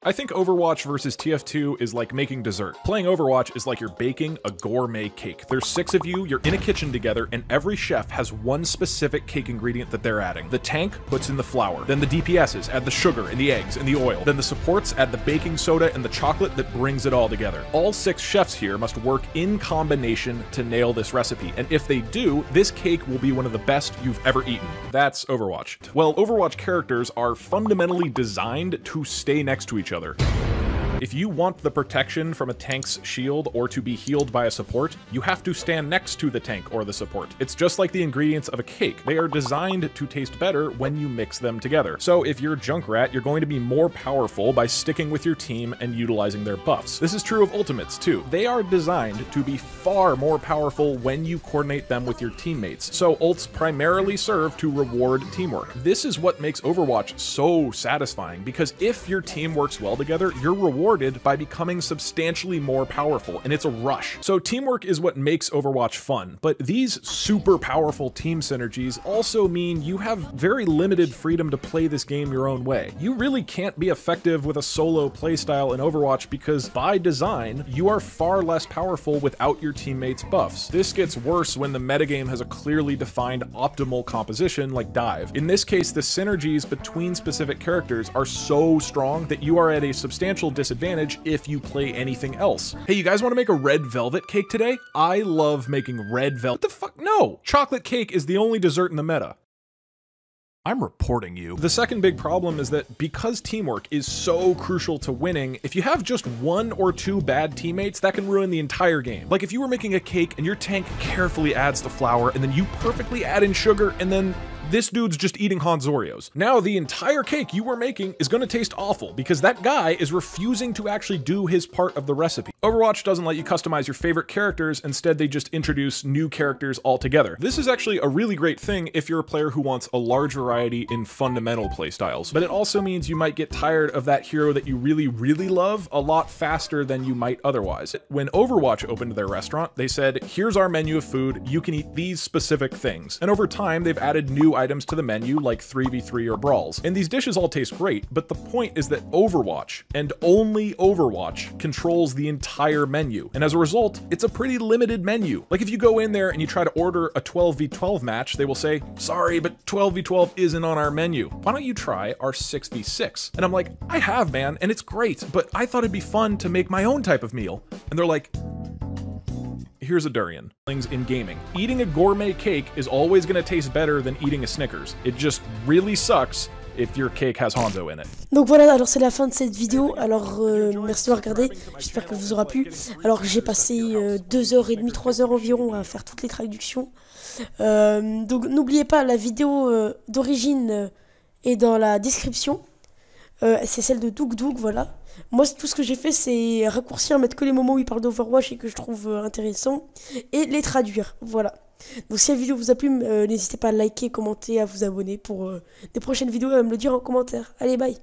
I think Overwatch versus TF2 is like making dessert. Playing Overwatch is like you're baking a gourmet cake. There's 6 of you, you're in a kitchen together, and every chef has one specific cake ingredient that they're adding. The tank puts in the flour, then the DPSs add the sugar and the eggs and the oil, then the supports add the baking soda and the chocolate that brings it all together. All 6 chefs here must work in combination to nail this recipe, and if they do, this cake will be one of the best you've ever eaten. That's Overwatch. Well, Overwatch characters are fundamentally designed to stay next to each other. If you want the protection from a tank's shield or to be healed by a support, you have to stand next to the tank or the support. It's just like the ingredients of a cake. They are designed to taste better when you mix them together. So if you're Junkrat, you're going to be more powerful by sticking with your team and utilizing their buffs. This is true of ultimates too. They are designed to be far more powerful when you coordinate them with your teammates. So ults primarily serve to reward teamwork. This is what makes Overwatch so satisfying, because if your team works well together, you're rewarded by becoming substantially more powerful, and it's a rush. So teamwork is what makes Overwatch fun, but these super powerful team synergies also mean you have very limited freedom to play this game your own way. You really can't be effective with a solo playstyle in Overwatch because by design, you are far less powerful without your teammates' buffs. This gets worse when the metagame has a clearly defined optimal composition like dive. In this case, the synergies between specific characters are so strong that you are at a substantial disadvantage if you play anything else. Hey, you guys want to make a red velvet cake today? I love making red velvet. What the fuck? No! Chocolate cake is the only dessert in the meta. I'm reporting you. The second big problem is that because teamwork is so crucial to winning, if you have just 1 or 2 bad teammates, that can ruin the entire game. Like if you were making a cake and your tank carefully adds the flour and then you perfectly add in sugar and then this dude's just eating Han's Oreos. Now the entire cake you were making is gonna taste awful because that guy is refusing to actually do his part of the recipe. Overwatch doesn't let you customize your favorite characters, instead they just introduce new characters altogether. This is actually a really great thing if you're a player who wants a large variety in fundamental playstyles, but it also means you might get tired of that hero that you really love a lot faster than you might otherwise. When Overwatch opened their restaurant, they said, here's our menu of food, you can eat these specific things. And over time, they've added new items to the menu like 3v3 or brawls. And these dishes all taste great, but the point is that Overwatch, and only Overwatch, controls the entire menu. And as a result, it's a pretty limited menu. Like if you go in there and you try to order a 12v12 match, they will say, sorry, but 12v12 isn't on our menu. Why don't you try our 6v6? And I'm like, I have, man, and it's great, but I thought it'd be fun to make my own type of meal. And they're like, here's a durian. In gaming, eating a gourmet cake is always going to taste better than eating a Snickers. It just really sucks if your cake has Hanzo in it. Donc voilà, alors c'est la fin de cette vidéo. Alors merci d'avoir regardé, j'espère que vous aura plu. Alors j'ai passé 2h30, 3h environ à faire toutes les traductions. Donc n'oubliez pas, la vidéo d'origine est dans la description. C'est celle de Doug, voilà. Moi, tout ce que j'ai fait, c'est raccourcir, mettre que les moments où il parle d'Overwatch et que je trouve intéressant, et les traduire, voilà. Donc si la vidéo vous a plu, n'hésitez pas à liker, commenter, à vous abonner pour des prochaines vidéos, à me le dire en commentaire. Allez, bye.